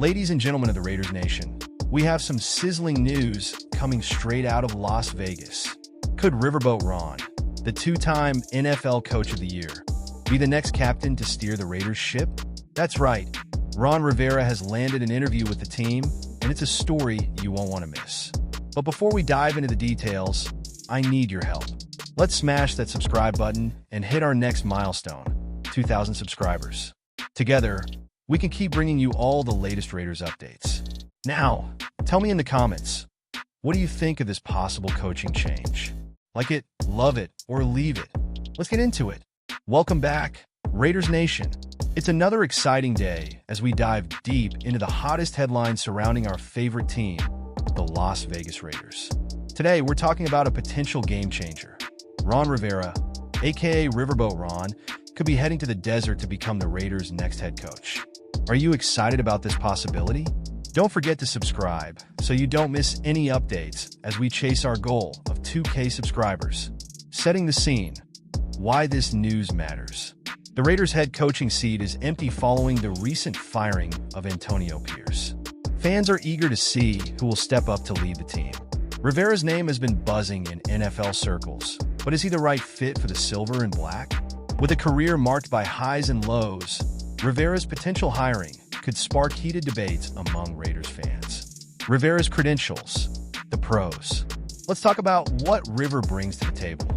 Ladies and gentlemen of the Raiders Nation, we have some sizzling news coming straight out of Las Vegas. Could Riverboat Ron, the two-time NFL Coach of the Year, be the next captain to steer the Raiders ship? That's right, Ron Rivera has landed an interview with the team, and it's a story you won't want to miss. But before we dive into the details, I need your help. Let's smash that subscribe button and hit our next milestone, 2,000 subscribers. Together, we can keep bringing you all the latest Raiders updates. Now, tell me in the comments, what do you think of this possible coaching change? Like it, love it, or leave it? Let's get into it. Welcome back, Raiders Nation. It's another exciting day as we dive deep into the hottest headlines surrounding our favorite team, the Las Vegas Raiders. Today, we're talking about a potential game changer. Ron Rivera, aka Riverboat Ron, could be heading to the desert to become the Raiders' next head coach. Are you excited about this possibility? Don't forget to subscribe so you don't miss any updates as we chase our goal of 2K subscribers. Setting the scene, why this news matters. The Raiders' head coaching seat is empty following the recent firing of Antonio Pierce. Fans are eager to see who will step up to lead the team. Rivera's name has been buzzing in NFL circles, but is he the right fit for the silver and black? With a career marked by highs and lows, Rivera's potential hiring could spark heated debates among Raiders fans. Rivera's credentials, the pros. Let's talk about what River brings to the table.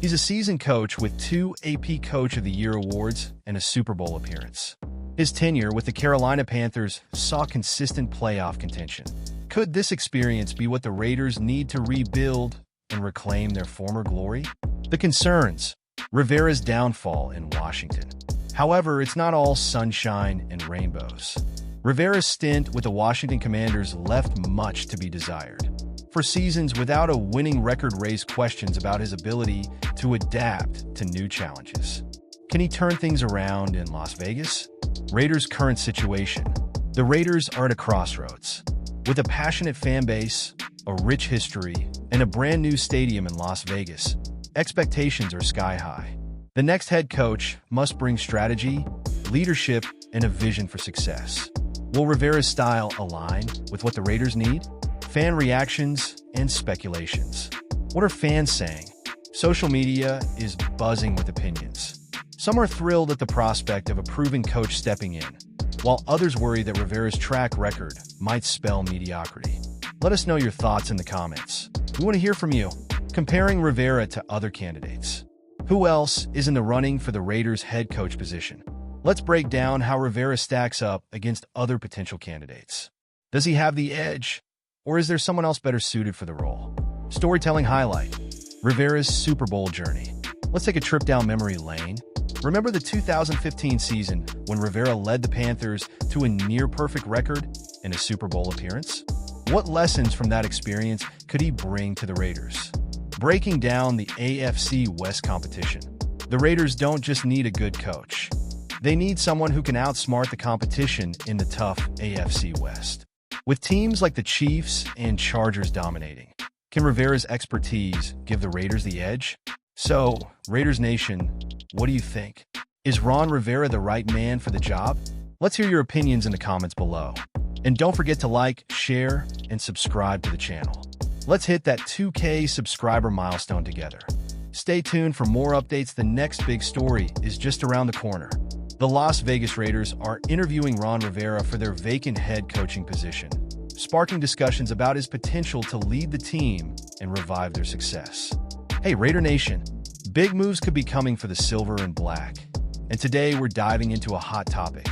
He's a seasoned coach with 2 AP Coach of the Year awards and a Super Bowl appearance. His tenure with the Carolina Panthers saw consistent playoff contention. Could this experience be what the Raiders need to rebuild and reclaim their former glory? The concerns, Rivera's downfall in Washington. However, it's not all sunshine and rainbows. Rivera's stint with the Washington Commanders left much to be desired. For seasons without a winning record raised questions about his ability to adapt to new challenges. Can he turn things around in Las Vegas? Raiders' current situation. The Raiders are at a crossroads. With a passionate fan base, a rich history, and a brand new stadium in Las Vegas, expectations are sky high. The next head coach must bring strategy, leadership, and a vision for success. Will Rivera's style align with what the Raiders need? Fan reactions and speculations. What are fans saying? Social media is buzzing with opinions. Some are thrilled at the prospect of a proven coach stepping in, while others worry that Rivera's track record might spell mediocrity. Let us know your thoughts in the comments. We want to hear from you. Comparing Rivera to other candidates. Who else is in the running for the Raiders' head coach position? Let's break down how Rivera stacks up against other potential candidates. Does he have the edge, or is there someone else better suited for the role? Storytelling highlight, Rivera's Super Bowl journey. Let's take a trip down memory lane. Remember the 2015 season when Rivera led the Panthers to a near-perfect record and a Super Bowl appearance? What lessons from that experience could he bring to the Raiders? Breaking down the AFC West competition. The Raiders don't just need a good coach. They need someone who can outsmart the competition in the tough AFC West. With teams like the Chiefs and Chargers dominating, can Rivera's expertise give the Raiders the edge? So, Raiders Nation, what do you think? Is Ron Rivera the right man for the job? Let's hear your opinions in the comments below. And don't forget to like, share, and subscribe to the channel. Let's hit that 2K subscriber milestone together. Stay tuned for more updates. The next big story is just around the corner. The Las Vegas Raiders are interviewing Ron Rivera for their vacant head coaching position, sparking discussions about his potential to lead the team and revive their success. Hey, Raider Nation, big moves could be coming for the silver and black. And today we're diving into a hot topic.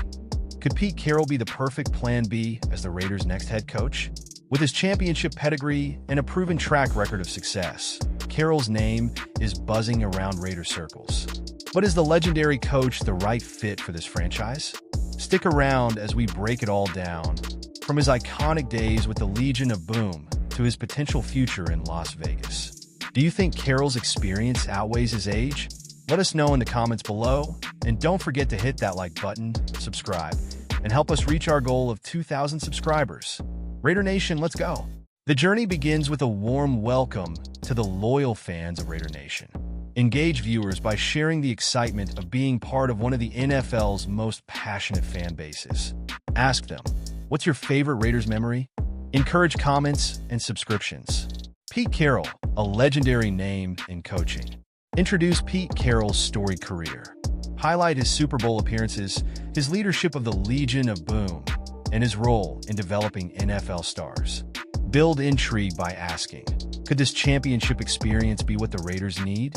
Could Pete Carroll be the perfect plan B as the Raiders' next head coach? With his championship pedigree and a proven track record of success, Carroll's name is buzzing around Raider circles. But is the legendary coach the right fit for this franchise? Stick around as we break it all down, from his iconic days with the Legion of Boom to his potential future in Las Vegas. Do you think Carroll's experience outweighs his age? Let us know in the comments below, and don't forget to hit that like button, subscribe, and help us reach our goal of 2,000 subscribers. Raider Nation, let's go. The journey begins with a warm welcome to the loyal fans of Raider Nation. Engage viewers by sharing the excitement of being part of one of the NFL's most passionate fan bases. Ask them, What's your favorite Raiders memory? Encourage comments and subscriptions. Pete Carroll, a legendary name in coaching. Introduce Pete Carroll's storied career. Highlight his Super Bowl appearances, his leadership of the Legion of Boom, and his role in developing NFL stars. Build intrigue by asking, could this championship experience be what the Raiders need?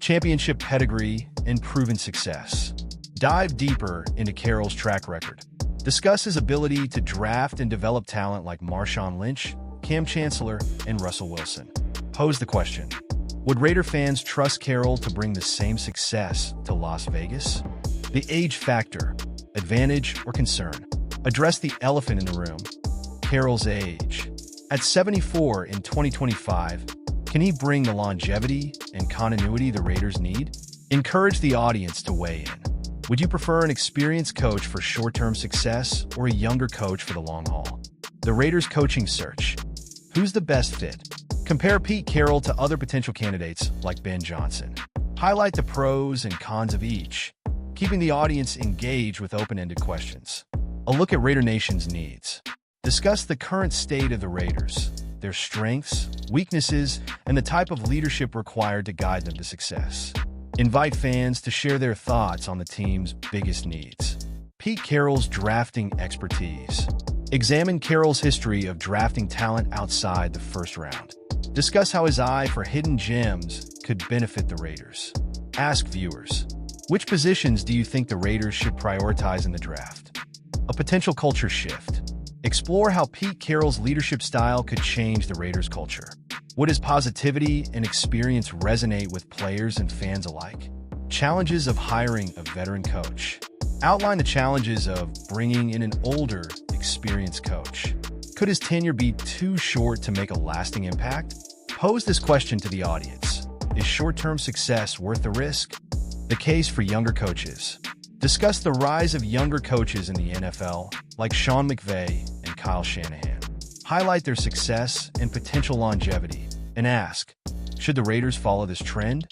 Championship pedigree and proven success. Dive deeper into Carroll's track record. Discuss his ability to draft and develop talent like Marshawn Lynch, Cam Chancellor, and Russell Wilson. Pose the question, would Raider fans trust Carroll to bring the same success to Las Vegas? The age factor, advantage or concern. Address the elephant in the room, Carroll's age. At 74 in 2025, can he bring the longevity and continuity the Raiders need? Encourage the audience to weigh in. Would you prefer an experienced coach for short-term success or a younger coach for the long haul? The Raiders coaching search. Who's the best fit? Compare Pete Carroll to other potential candidates like Ben Johnson. Highlight the pros and cons of each, keeping the audience engaged with open-ended questions. A look at Raider Nation's needs. Discuss the current state of the Raiders, their strengths, weaknesses, and the type of leadership required to guide them to success. Invite fans to share their thoughts on the team's biggest needs. Pete Carroll's drafting expertise. Examine Carroll's history of drafting talent outside the first round. Discuss how his eye for hidden gems could benefit the Raiders. Ask viewers, which positions do you think the Raiders should prioritize in the draft? A potential culture shift. Explore how Pete Carroll's leadership style could change the Raiders' culture. Would his positivity and experience resonate with players and fans alike? Challenges of hiring a veteran coach. Outline the challenges of bringing in an older, experienced coach. Could his tenure be too short to make a lasting impact? Pose this question to the audience. Is short-term success worth the risk? The case for younger coaches. Discuss the rise of younger coaches in the NFL, like Sean McVay and Kyle Shanahan. Highlight their success and potential longevity, and ask, should the Raiders follow this trend?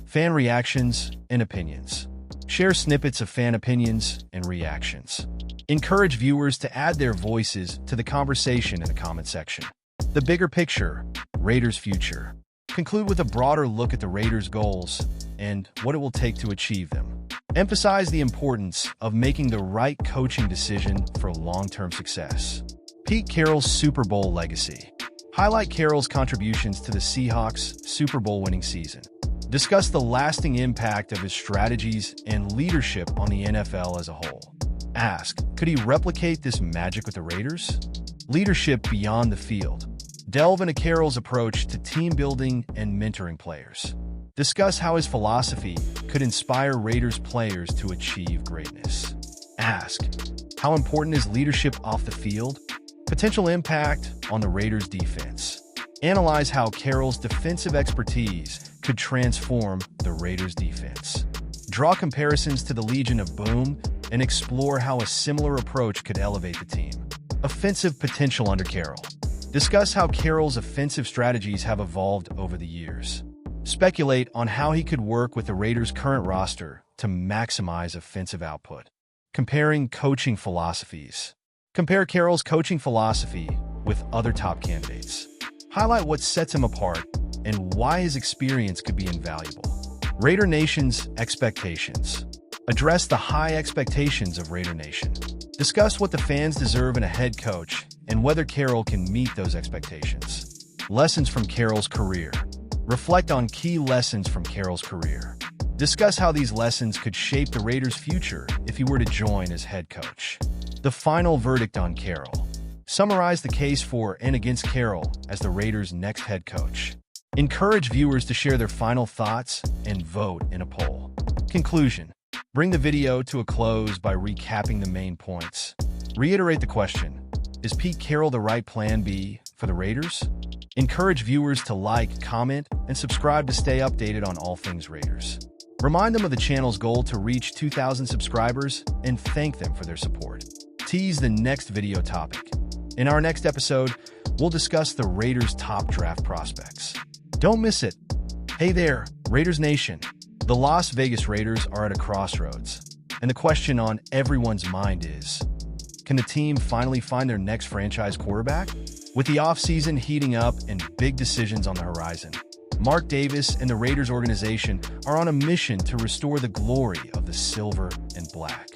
Fan reactions and opinions. Share snippets of fan opinions and reactions. Encourage viewers to add their voices to the conversation in the comment section. The bigger picture, Raiders' future. Conclude with a broader look at the Raiders' goals and what it will take to achieve them. Emphasize the importance of making the right coaching decision for long-term success. Pete Carroll's Super Bowl legacy. Highlight Carroll's contributions to the Seahawks' Super Bowl winning season. Discuss the lasting impact of his strategies and leadership on the NFL as a whole. Ask, could he replicate this magic with the Raiders? Leadership beyond the field. Delve into Carroll's approach to team building and mentoring players. Discuss how his philosophy could inspire Raiders players to achieve greatness. Ask, how important is leadership off the field? Potential impact on the Raiders' defense. Analyze how Carroll's defensive expertise could transform the Raiders' defense. Draw comparisons to the Legion of Boom and explore how a similar approach could elevate the team. Offensive potential under Carroll. Discuss how Carroll's offensive strategies have evolved over the years. Speculate on how he could work with the Raiders' current roster to maximize offensive output. Comparing coaching philosophies. Compare Carroll's coaching philosophy with other top candidates. Highlight what sets him apart and why his experience could be invaluable. Raider Nation's expectations. Address the high expectations of Raider Nation. Discuss what the fans deserve in a head coach and whether Carroll can meet those expectations. Lessons from Carroll's career. Reflect on key lessons from Carroll's career. Discuss how these lessons could shape the Raiders' future if he were to join as head coach. The final verdict on Carroll. Summarize the case for and against Carroll as the Raiders' next head coach. Encourage viewers to share their final thoughts and vote in a poll. Conclusion. Bring the video to a close by recapping the main points. Reiterate the question, is Pete Carroll the right plan B for the Raiders? Encourage viewers to like, comment, and subscribe to stay updated on all things Raiders. Remind them of the channel's goal to reach 2,000 subscribers and thank them for their support. Tease the next video topic. In our next episode, we'll discuss the Raiders' top draft prospects. Don't miss it. Hey there, Raiders Nation. The Las Vegas Raiders are at a crossroads, and the question on everyone's mind is, Can the team finally find their next franchise quarterback? With the offseason heating up and big decisions on the horizon, Mark Davis and the Raiders organization are on a mission to restore the glory of the silver and black.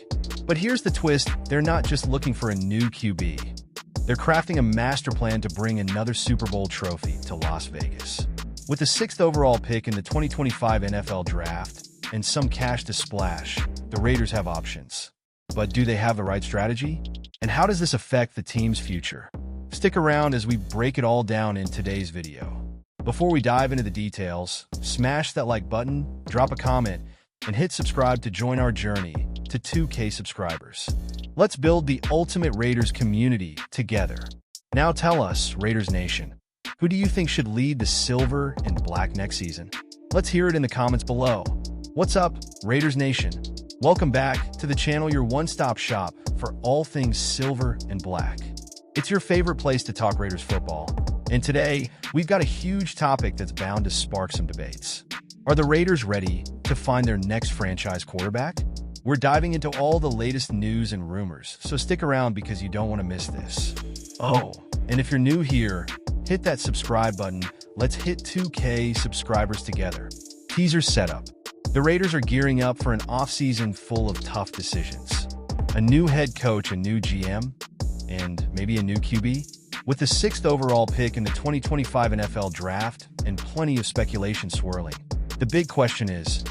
But here's the twist: they're not just looking for a new QB. They're crafting a master plan to bring another Super Bowl trophy to Las Vegas. With the 6th overall pick in the 2025 NFL Draft and some cash to splash, the Raiders have options. But do they have the right strategy? And how does this affect the team's future? Stick around as we break it all down in today's video. Before we dive into the details, smash that like button, drop a comment, and hit subscribe to join our journey to 2K subscribers. Let's build the ultimate Raiders community together. Now tell us, Raiders Nation, who do you think should lead the silver and black next season? Let's hear it in the comments below. What's up, Raiders Nation? Welcome back to the channel, your one-stop shop for all things silver and black. It's your favorite place to talk Raiders football. And today, we've got a huge topic that's bound to spark some debates. Are the Raiders ready to find their next franchise quarterback? We're diving into all the latest news and rumors, so stick around because you don't want to miss this. Oh, and if you're new here, hit that subscribe button. Let's hit 2K subscribers together. Teaser setup. The Raiders are gearing up for an offseason full of tough decisions. A new head coach, a new GM, and maybe a new QB? With the 6th overall pick in the 2025 NFL Draft and plenty of speculation swirling, the big question is,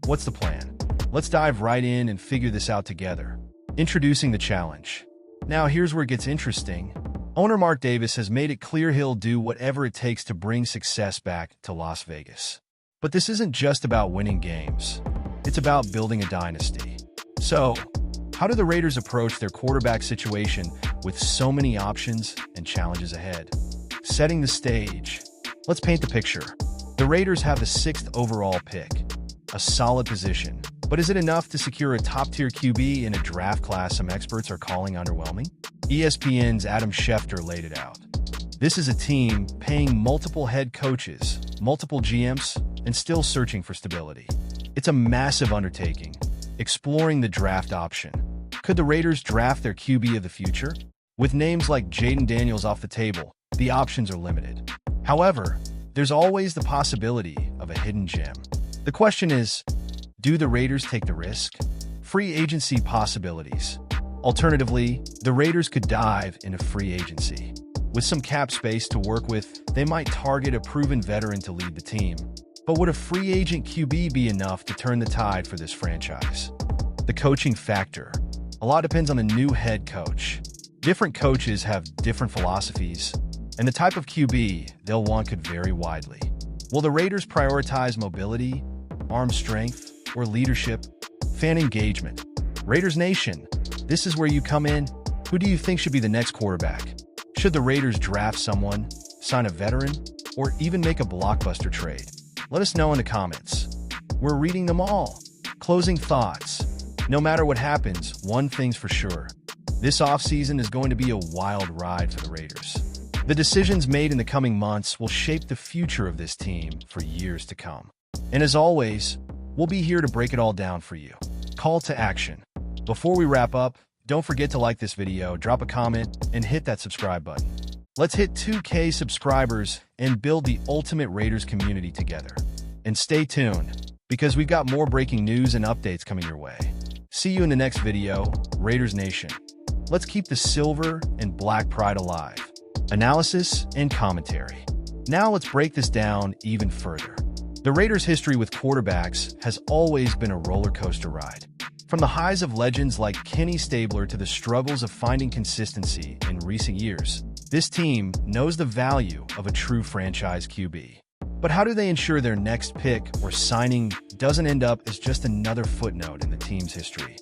what's the plan? Let's dive right in and figure this out together. Introducing the challenge. Now here's where it gets interesting. Owner Mark Davis has made it clear he'll do whatever it takes to bring success back to Las Vegas. But this isn't just about winning games. It's about building a dynasty. So, how do the Raiders approach their quarterback situation with so many options and challenges ahead? Setting the stage. Let's paint the picture. The Raiders have the 6th overall pick, a solid position. But is it enough to secure a top-tier QB in a draft class some experts are calling underwhelming? ESPN's Adam Schefter laid it out. This is a team paying multiple head coaches, multiple GMs, and still searching for stability. It's a massive undertaking, exploring the draft option. Could the Raiders draft their QB of the future? With names like Jaden Daniels off the table, the options are limited. However, there's always the possibility of a hidden gem. The question is, do the Raiders take the risk? Free agency possibilities. Alternatively, the Raiders could dive into free agency. With some cap space to work with, they might target a proven veteran to lead the team. But would a free agent QB be enough to turn the tide for this franchise? The coaching factor. A lot depends on the new head coach. Different coaches have different philosophies, and the type of QB they'll want could vary widely. Will the Raiders prioritize mobility, arm strength, or leadership? Fan engagement. Raiders Nation, this is where you come in. Who do you think should be the next quarterback? Should the Raiders draft someone, sign a veteran, or even make a blockbuster trade? Let us know in the comments. We're reading them all. Closing thoughts. No matter what happens, one thing's for sure. This offseason is going to be a wild ride for the Raiders. The decisions made in the coming months will shape the future of this team for years to come. And as always, we'll be here to break it all down for you. Call to action. Before we wrap up, don't forget to like this video, drop a comment, and hit that subscribe button. Let's hit 2K subscribers and build the ultimate Raiders community together. And stay tuned, because we've got more breaking news and updates coming your way. See you in the next video, Raiders Nation. Let's keep the silver and black pride alive. Analysis and commentary. Now let's break this down even further. The Raiders' history with quarterbacks has always been a roller coaster ride. From the highs of legends like Kenny Stabler to the struggles of finding consistency in recent years, this team knows the value of a true franchise QB. But how do they ensure their next pick or signing doesn't end up as just another footnote in the team's history?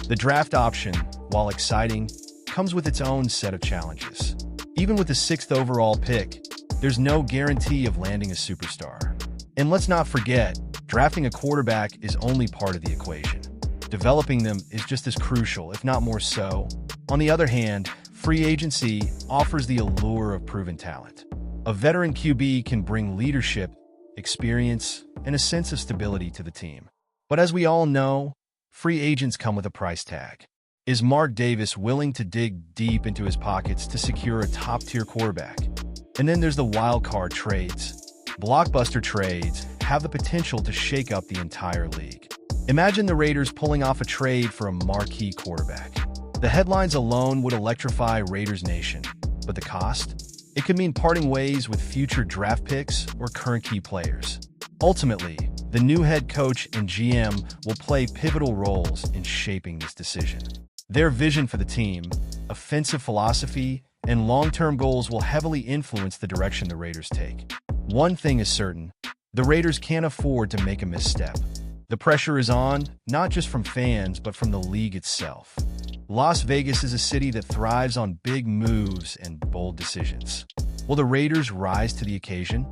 The draft option, while exciting, comes with its own set of challenges. Even with the 6th overall pick, there's no guarantee of landing a superstar. And let's not forget, drafting a quarterback is only part of the equation. Developing them is just as crucial, if not more so. On the other hand, free agency offers the allure of proven talent. A veteran QB can bring leadership, experience, and a sense of stability to the team. But as we all know, free agents come with a price tag. Is Mark Davis willing to dig deep into his pockets to secure a top-tier quarterback? And then there's the wild card trades. Blockbuster trades have the potential to shake up the entire league. Imagine the Raiders pulling off a trade for a marquee quarterback. The headlines alone would electrify Raiders Nation, but the cost? It could mean parting ways with future draft picks or current key players. Ultimately, the new head coach and GM will play pivotal roles in shaping this decision. Their vision for the team, offensive philosophy, and long-term goals will heavily influence the direction the Raiders take. One thing is certain, the Raiders can't afford to make a misstep. The pressure is on, not just from fans, but from the league itself. Las Vegas is a city that thrives on big moves and bold decisions. Will the Raiders rise to the occasion?